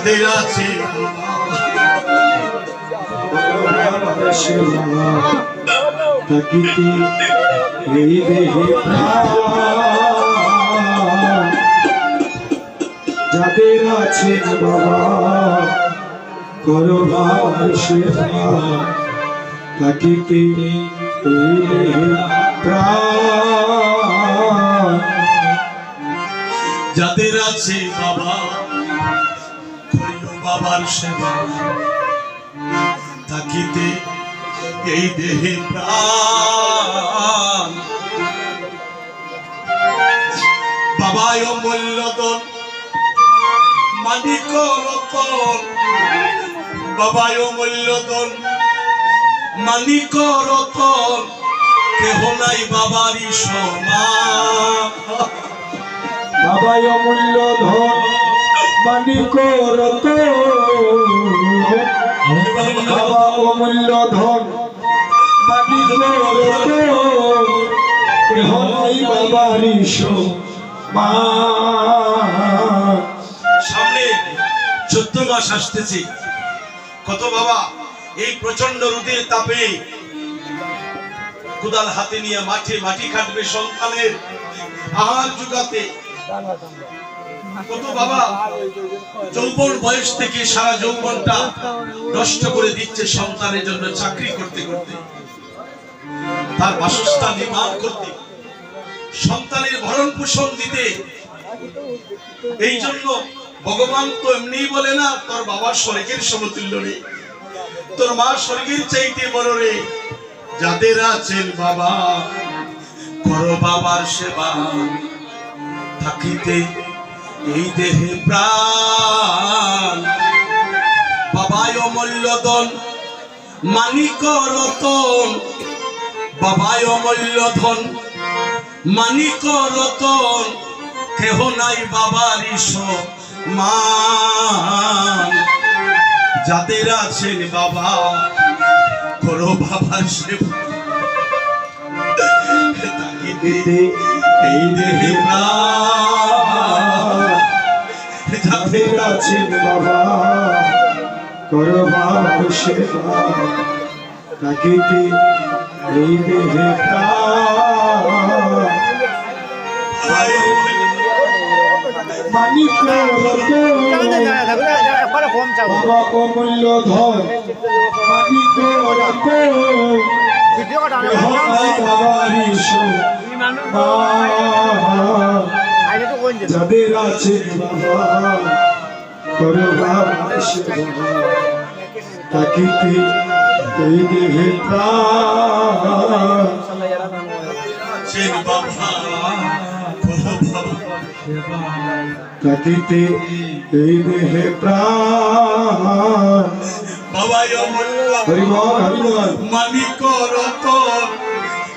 যাদের আছে থাকিতে এই দেহে যাদের আছে বাবা করো বাবার সেবা থাকিতে এই দেহে যাদের আছে বাবা করিও বাবার সেবা থাকিতে এই দেহে প্রাণ বাবায় অমূল্যধন মানিক রতন বাবায় অমূল্যধন মানিক রতন কেহ নাই বাবারই সমান বাবায় অমূল্য ধন মানিক রতন বাবা অমূল্য ধন মানিক রতন কেহ নাই বাবারই সমান। সামনে 14 মাস আসতেছে কত বাবা এই প্রচন্ড রোদের তাপে কোদাল হাতে নিয়ে মাটি কাটবে সন্তানের আহার জোগাতে কত বাবা যৌবন বয়স থেকে সারা যৌবনটা নষ্ট করে দিচ্ছে সন্তানের জন্য চাকরি করতে করতে তার বাসস্থান নির্মাণ করতে সন্তানের ভরণ পোষণ দিতে এই জন্য ভগবান তো এমনি বলে না তোর বাবা স্বর্গের সমতুল্য রে তোর মা স্বর্গের চাইতে বড় রে যাদের আছেন বাবা করো বাবার সেবা থাকিতে এই দেহে প্রাণ বাবায় অমূল্যধন মানিক রতন বাবায় অমূল্যধন মানিক রতন কেহ নাই বাবারই সমান যাদের আছেন বাবা করো বাবার সেবা থাকিতে এই দেহে প্রাণ যাদের আছেন বাবা করো বাবার সেবা থাকিতে এই দেহে প্রাণ মানিক রতন বাবা অমূল্য ধন মানিক রতন বাবারই সমান যাদের আছে বাবা করো বাবার সেবা থাকিতে এই দেহে প্রাণ থাকিতে এই দেহে প্রাণ বাবাই অমূল্য হরিবল হরিবল মানিক রতন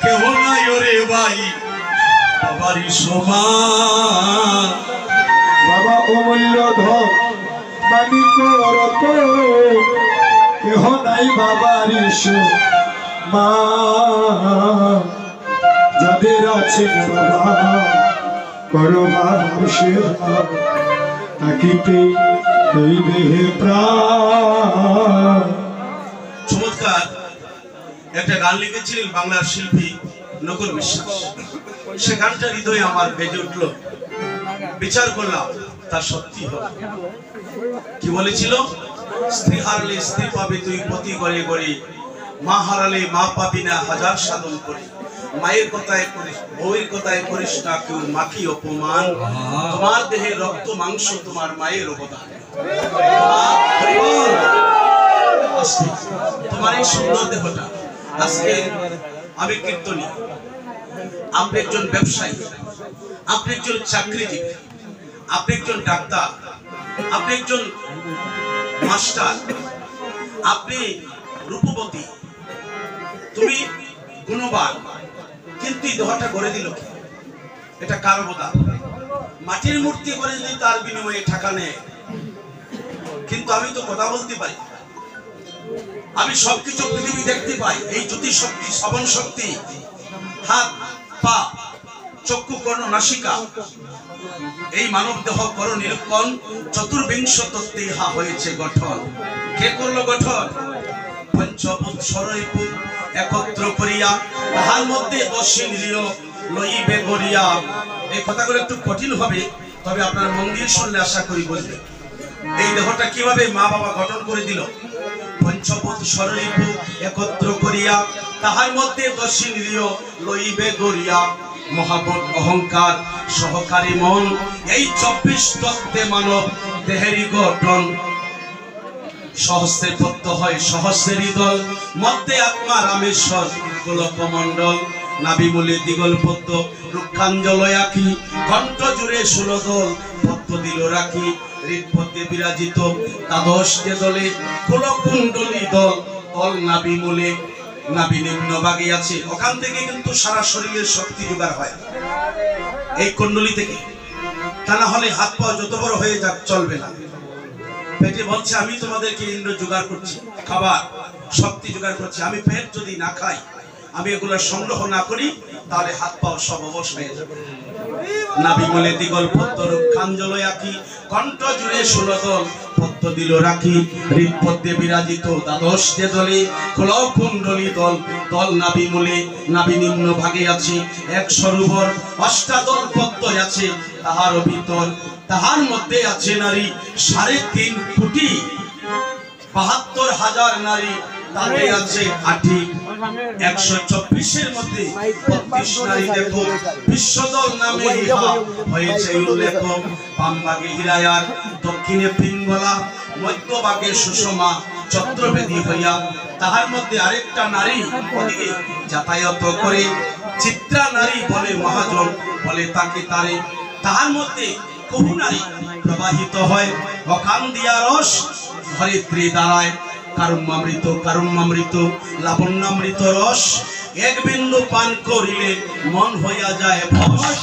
কেহ নাই রে ভাই বাবারই সমান বাবা অমূল্য ধন মানিক রতন কেহ নাই বাবারই সমান যাদের আছে বাবা করো বাবার সেবা থাকিতে এই দেহে প্রাণ। চমৎকার একটা গান লিখেছিলেন বাংলার শিল্পী নকুল বিশ্বাস সে গানটা হৃদয়ে আমার বেজে উঠলো বিচার করলাম তা সত্যি হল কি বলেছিল স্ত্রী হারালে স্ত্রী পাবি তুই পতি গড়ে গড়ে মা হারালে মা পাবি না হাজার সাধন করে মায়ের কথায় করিস বউয়ের কথায় করিস না কেউ মাকি অপমান তোমার দেহে রক্ত মাংস তোমার মায়ের অবদান তোমার এই সুন্দর দেহটা আজকে আমি কীর্তনী আপনি একজন ব্যবসায়ী আপনি একজন চাকরিজীবী আপনি একজন ডাক্তার আপনি একজন মাস্টার আপনি রূপবতী তুমি গুণবান কিন্তু এই দেহটা গড়ে দিল কি এটা কার অবদান মাটির মূর্তি করে যদি তার বিনিময়ে টাকা নেয় কিন্তু আমি তো কথা বলতে পারি আমি সবকিছু পৃথিবী দেখতে পাই এই জ্যোতি শক্তি শ্রবণ শক্তি হাত পা চক্ষু কর্ণ নাসিকা এই মানব দেহ কর নিরূপণ, চতুর্বিংশ তত্ত্বে ইহা হয়েছে গঠন। কে করলো গঠন? পঞ্চভূত ষড়রিপু একত্র করিয়া, তাহার মধ্যে দশিন্দ্রিয় লইবে গড়িয়া। এই কথাগুলো একটু কঠিন হবে, তবে আপনার মন দিয়ে শুনলে আশা করি বুঝবে। এই দেহটা কিভাবে মা বাবা গঠন করে দিল? পঞ্চভূত ষড়রিপু একত্র করিয়া, তাহার মধ্যে দশিন্দ্রিয় লইবে গড়িয়া। মহাবোধ অহংকার সহকারী মন, এই 24 তত্ত্বে মানব দেহেরই গঠন। সহস্রে পদ্ম হয় সহস্রেরই দল, মধ্যে আত্মা রামেশ্বর গোলকমণ্ডল। নাভিমূলে দ্বিগল পদ্ম রুক্ষাঞ্জলয় আঁকি, কণ্ঠ জুড়ে 16 দল পদ্ম দিল রাখি। হৃদপদ্মে বিরাজিত দ্বাদশ যে দলে, কুলকুণ্ডলী দল দল নাভিমূলে। নাভি নিম্ন ভাগে আছে, ওখান থেকে কিন্তু সারা শরীরের শক্তি জোগাড় হয়, এই কুণ্ডলী থেকে। তা না হলে হাত পা যত বড় হয়ে যাক চলবে না। পেটে বলছে আমি তোমাদেরকে ইন্দ্র জোগাড় করছি, খাবার শক্তি জোগাড় করছি। আমি পেট যদি না খাই, আমি এগুলো সংগ্রহ না করি, তাহলে হাত পা সব অবশ হয়ে যাবে। নাভিমূলে দ্বিগল পদ্ম রুক্ষাঞ্জলয় আঁকি, কণ্ঠ জুড়ে 16 দল পদ্ম দিল রাখি। হৃদপদ্মে বিরাজিত দ্বাদশ যে দলে, কুলকুণ্ডলী দল দল নাভিমূলে। নাভি নিম্ন ভাগে আছে এক সরোবর, অষ্টাদল পদ্ম আছে তাহার ভিতর। তাহার মধ্যে আছে নারী 3.5 কোটি, 72,000 নারী, তাতে আছে 8। 124 মধ্যে 32 নারী দেখো, বিশ্বদল নামে ইহা হয়েছে উল্লেখ। বাম ভাগে হিরায়ার, দক্ষিণে পিঙ্গলা, মধ্যভাগে সুষমা চক্রবেদী হইয়া। তাহার মধ্যে আরেকটা নারী ওদিকে যাতায়াত করে, চিত্রা নারী বলে মহাজন, বলে তাকে তারে। তাহার মধ্যে বহু নারী প্রবাহিত হয়, অখান দিয়া রস ধরিত্রী দাঁড়ায়। কারুণ্যামৃত কারুণ্যামৃত লাবণ্যামৃত রস, এক বিন্দু পান করিলে মন হইয়া যায় ভস।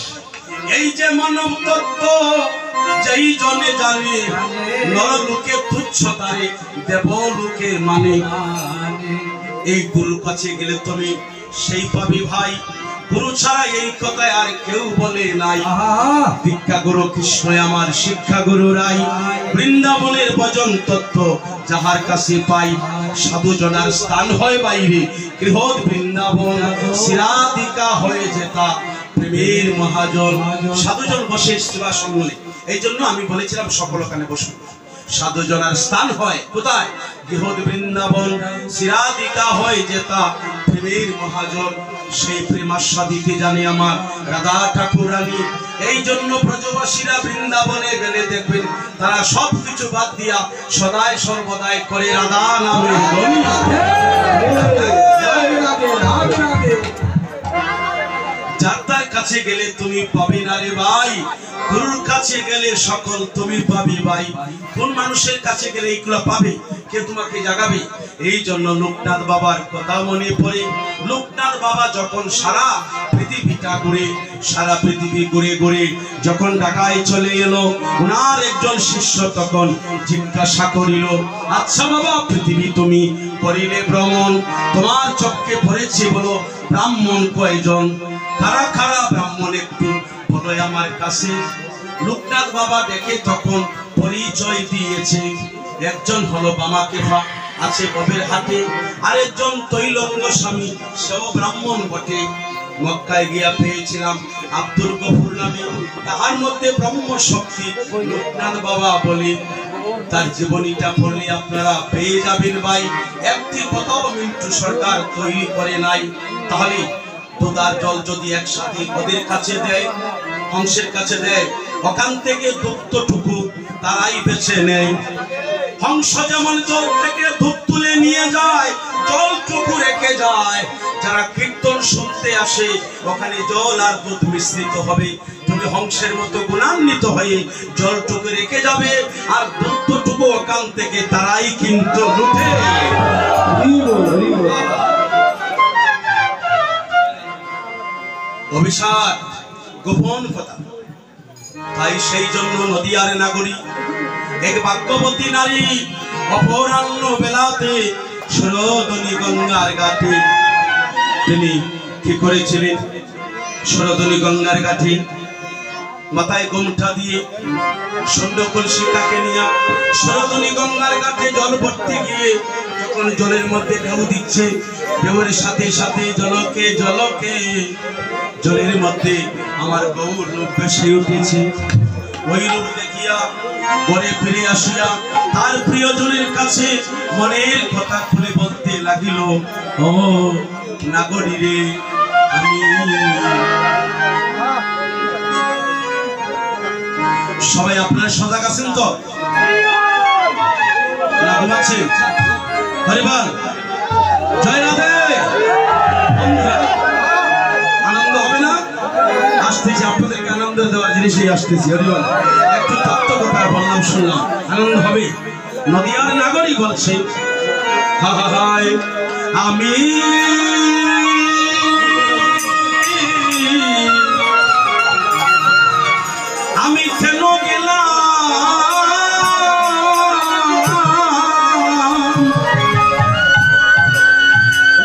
এই যে মানব তত্ত্ব যেই জনে জানে, নরলোকে তুচ্ছ তারে দেবলোকে মানে। এই গুরুর কাছে গেলে তুমি সেই পাবি ভাই, গুরু ছাড়া এই কথায় আর কেউ বলে নাই। দীক্ষা গুরু কৃষ্ণ আমার শিক্ষা গুরু রাই, বৃন্দাবনের ভজন তত্ত্ব যাহার কাছে পাই। সাধু জনার স্থান হয় বাইরে, গৃহদ বৃন্দাবন, শিরাদিকা হয়ে যেতা প্রেমের মহাজন। সাধুজন বসে সেবা সঙ্গলে, এই জন্য আমি বলেছিলাম সকল কানে বসুন। সাধু জনার স্থান হয় কোথায়? গৃহদ বৃন্দাবন, শিরাদিকা হয়ে যেতা প্রেমের মহাজন। সেই প্রেমাস্বাদিতে জানে আমার রাধা ঠাকুরানী। এই জন্য ব্রজবাসীরা বৃন্দাবনে গেলে দেখবেন তারা সবকিছু বাদ দিয়া সদায় সর্বদাই করে রাধা নামে ধ্বনি। যার কাছে গেলে তুমি পাবি না রে ভাই, গুরুর কাছে গেলে সকল তুমি পাবি ভাই। কোন মানুষের কাছে গেলে এইগুলো পাবে? কে তোমাকে জাগাবে? এই জন্য লোকনাথ বাবার কথা মনে পড়ে। লোকনাথ বাবা যখন সারা পৃথিবীটা ঘুরে, সারা পৃথিবী ঘুরে ঘুরে যখন ঢাকায় চলে এলো, ওনার একজন শিষ্য তখন জিজ্ঞাসা করিল, আচ্ছা বাবা, পৃথিবী তুমি করিলে ভ্রমণ, তোমার চোখে পড়েছে বলো ব্রাহ্মণ কয়জন? কারা কারা ব্রাহ্মণ একটু বলো আমার কাছে। লোকনাথ বাবা দেখে তখন পরিচয় দিয়েছে। একজন হলো বামাকেফা, আছে ববের হাতে, আরেকজন তৈলঙ্গ স্বামী, সেও ব্রাহ্মণ বটে। মক্কায় গিয়া পেয়েছিলাম আব্দুল গফুর নামে, তাহার মধ্যে ব্রহ্ম শক্তি। লোকনাথ বাবা বলে তার জীবনীটা পড়লে আপনারা পেয়ে যাবেন ভাই। একটি কথাও মিন্টু সরকার তৈরি করে নাই। তাহলে দুধার জল যদি একসাথে ওদের কাছে দেয়, হংসের কাছে দেয়, ওখান থেকে দুধটুকু তারাই বেছে নেয়। হংস যেমন জল থেকে দুধ তুলে নিয়ে যায়, জলটুকু রেখে যায়। যারা কীর্তন শুনতে আসে, ওখানে জল আর দুধ মিশ্রিত হবে। তুমি হংসের মতো গুণান্বিত হয়ে জলটুকু রেখে যাবে, আর দুধটুকু ওখান থেকে তারাই কিন্তু লুটে। অভিশাপ গোপন কথা। তাই সেই জন্য নদিয়ার নাগরী এক ভাগ্যবতী নারী অপরাহ্ন বেলাতে সরোদনী গঙ্গার ঘাটে তিনি কি করেছিলেন? সরোদনী গঙ্গার ঘাটে মাথায় গোমঠা দিয়ে সুন্দর কলসি কাকে নিয়ে সরোদনী গঙ্গার ঘাটে জল ভরতে গিয়ে যখন জলের মধ্যে ঢেউ দিচ্ছে, ঢেউয়ের সাথে সাথে জলকে জলকে জলের মধ্যে আমার গৌর রূপ ভেসে উঠেছে। ওই রূপ দেখিয়া ঘরে ফিরে আসিয়া তার প্রিয়জনের কাছে মনের কথা খুলে বলতে লাগিল, ও নাগরী রে, আমি সবাই আপনারা সজাগ আছেন তো? না ঘুমাচ্ছেন? হরিবল জয় রাধে। আনন্দ হবে না? আসতেছি আপনাদেরকে আনন্দ দেওয়ার জিনিসই আসতেছি। হরিবল একটু তত্ত্ব কথা বললাম, শুনলাম, আনন্দ হবে। নদিয়ার নাগরিক বলছে, হায় আমি কেন গেলাম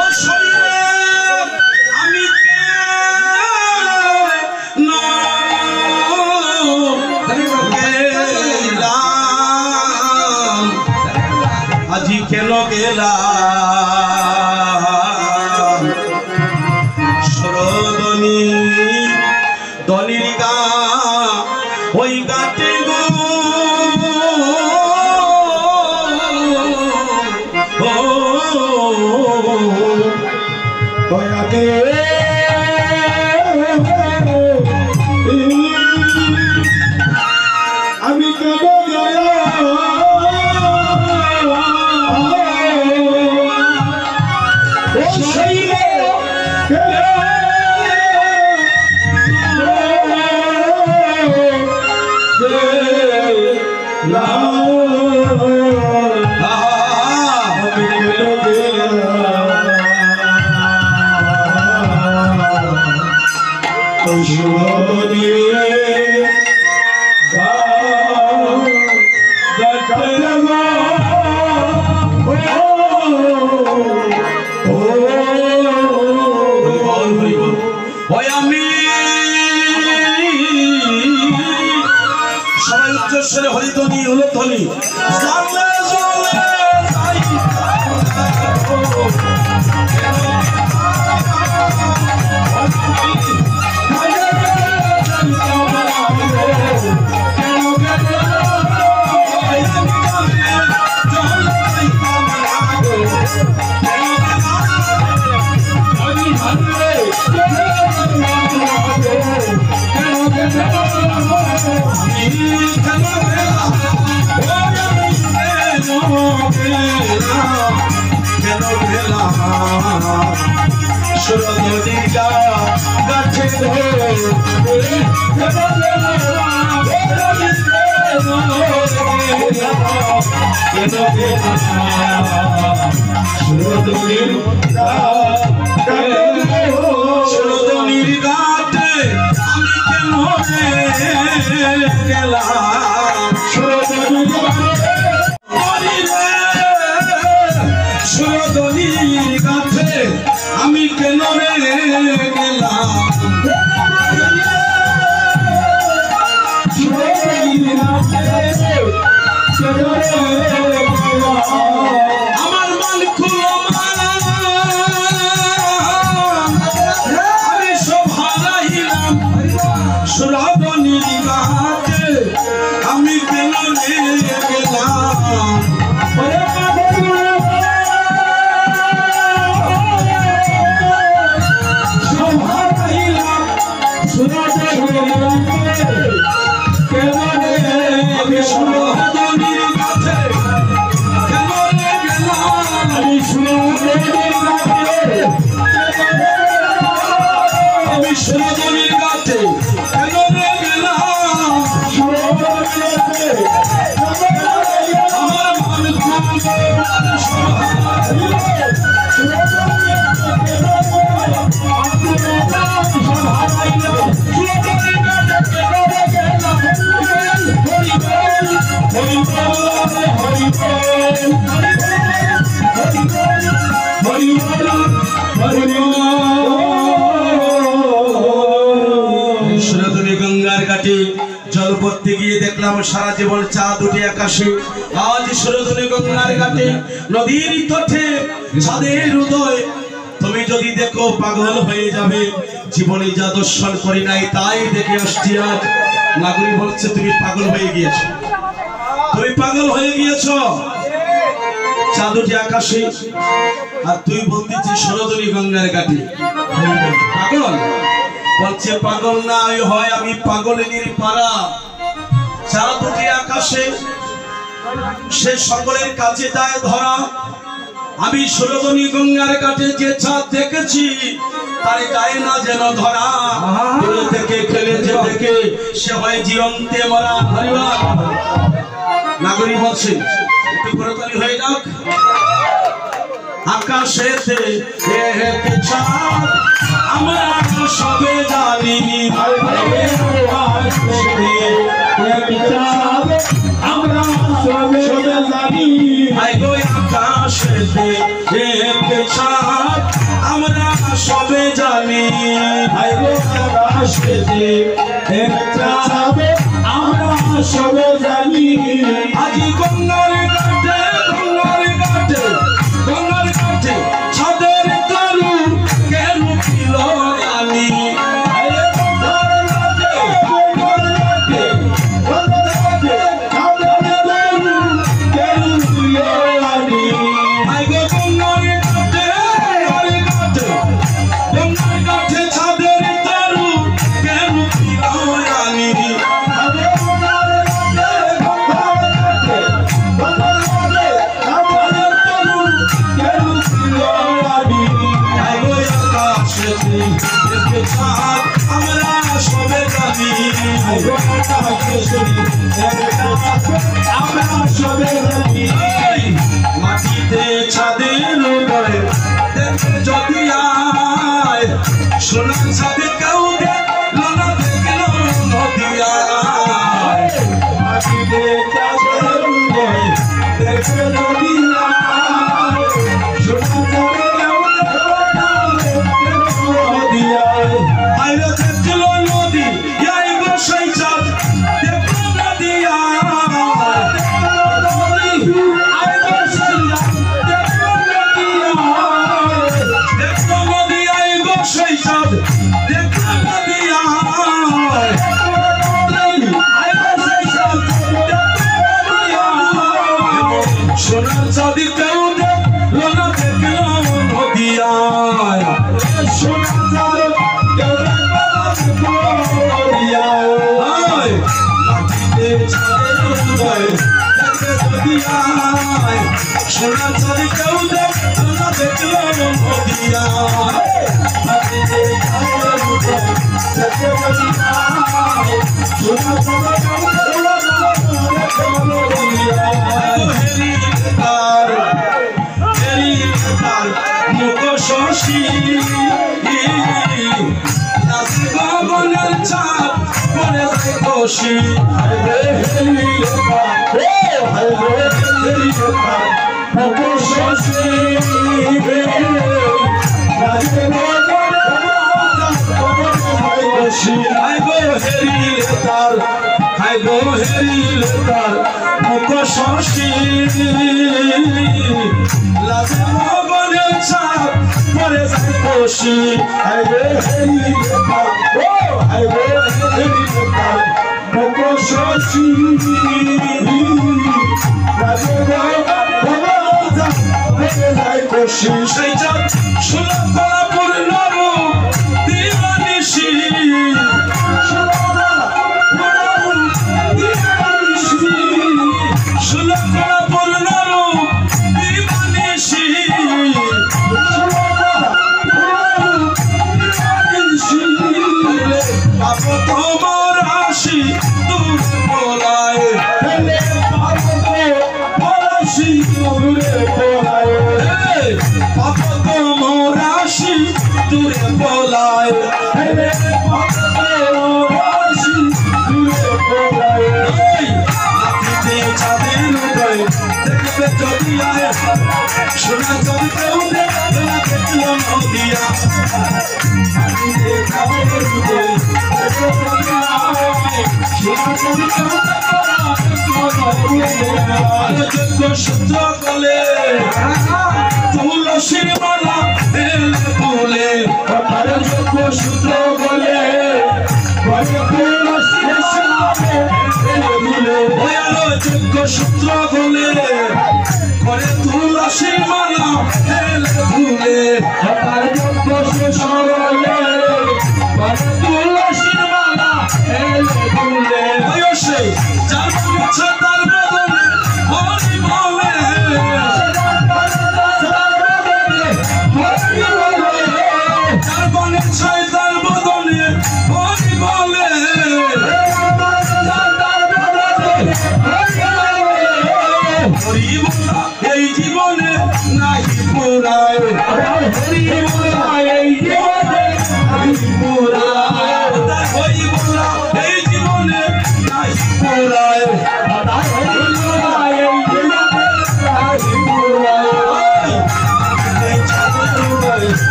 ও শরীরে, আমি কেন গেলাম, আজি কেন গেলাম সরোদনী দনির গা ওই গাতে গো, আমি কেন সবাই উচ্চস্বরে হরিধ্বনি উলধ্বনি সুরদনিকা গাছে সুরদনির গাছে আমি কেন গেলাম, সুরদনির গাছে আমি কেন গেলাম, আমার মন খুলো আমি সব হারাইলাম, সুরদনির গাছে আমি কেন গেলাম, আমি সুরদনির কাছে কেন গেলাম, আমি সুরদনির কাছে কেন গেলাম, আমার মন সুরদনী গঙ্গার ঘাটে নাম সারা জীবন চাঁদ উঠে আকাশে, আজ সুরধুনী গঙ্গার ঘাটে, নদীর তটে চাঁদের উদয়। তুমি যদি দেখো পাগল হয়ে যাবে, জীবনে যা দর্শন করি নাই তাই দেখে আসছি আজ। নাগরী বলছে তুমি পাগল হয়ে গিয়েছো, তুমি পাগল হয়ে গিয়েছো। চাঁদ উঠে আকাশে আর তুই বলতেছিস সুরধুনী গঙ্গার ঘাটে পাগল। বলছে পাগল না হয় আমি পাগলিনীর পাড়া। চাঁদ উঠে আকাশে সে সকলের কাছে যায় ধরা। আমি সুরধুনী গঙ্গার ঘাটে যে চাঁদ দেখেছি তার গায়ে না যেন ধরা। দূরে থেকে খেলেছে দেখে সে হয় জীবন্তে মরা। হরিবার নাগরী বলছে একটু করতালি হয়ে যাক। আকাশেতে চাঁদ আমরা সবে জানি, আমরা সবে জানি। আকাশেতে চাঁদ আমরা সবে জানি, আকাশেতে চাঁদ আমরা সবে জানি। আজি গঙ্গার ঘাটে গঙ্গার ঘাটে গঙ্গার ঘাটে ছাদের তরু কে রুকিল রানী। মাটিতে ছাদের উপরে দেখে যদি আয়, সোনার ছাদে কেউ দেখল না দেখল নদিয়ায়। মাটিতে চাঁদের উপরে দেখে যদি আয়, সোনার ছাদে কেউ দেখল না দেখল নদিয়ায়। আইরে দেখল নদী এই গো সেই চাঁদ দেখল নদিয়ায়। দেখল নদী এই গো সেই চাঁদ দেখল নদিয়ায়। সোনার চাঁদি কেউ দেখল না দেখল নদিয়ায়। সোনার চাঁদ কেউ দেখল না দেখল নদিয়ায়। মাটিতে ছাদের উপরে দেখে যদি আয়, সোনার চাঁদি কেউ দেখল না দেখল নদিয়ায়। মাটিতে চাঁদের উপরে দেখে যদি আয়, সোনার চাঁদ কেউ দেখল না দেখল নদিয়ায়। মুখ শশী গগনের চাঁদ পরে যায় খুশি। মুখ শশী লাজে গগনের চাঁদ পরে যায় খুশি। সেই চাঁদ ষোলো কলা পূর্ণ দিবানিশি, ষোলো কলা পূর্ণ দিবানিশি। পাপ তোমার আসি দূর পলায়, পাপ তোমার আসি দূরে পলায়। মাটিতে চাঁদের উপরে দেখবে যদি আয়, সোনা যদি কেউ দেখল না দেখল নদিয়া। মাটিতে চাঁদের উপরে দেখবে যদি আয়, যোগ্য সূত্র বলে তুলসীর মালা এলে ফুলে যোগ্য সূত্র বলে যোগ্য সূত্র বলে করে তুলসীর মালা এলে ফুলে যোগ্য সূত্র বলে তুলসীর মালা এলে ফুলে যার বলছে তার বদলে হরি বলে যার বলছে তার বদলে হরি বলে হরি বলা এই জীবনে নাহি পুরায়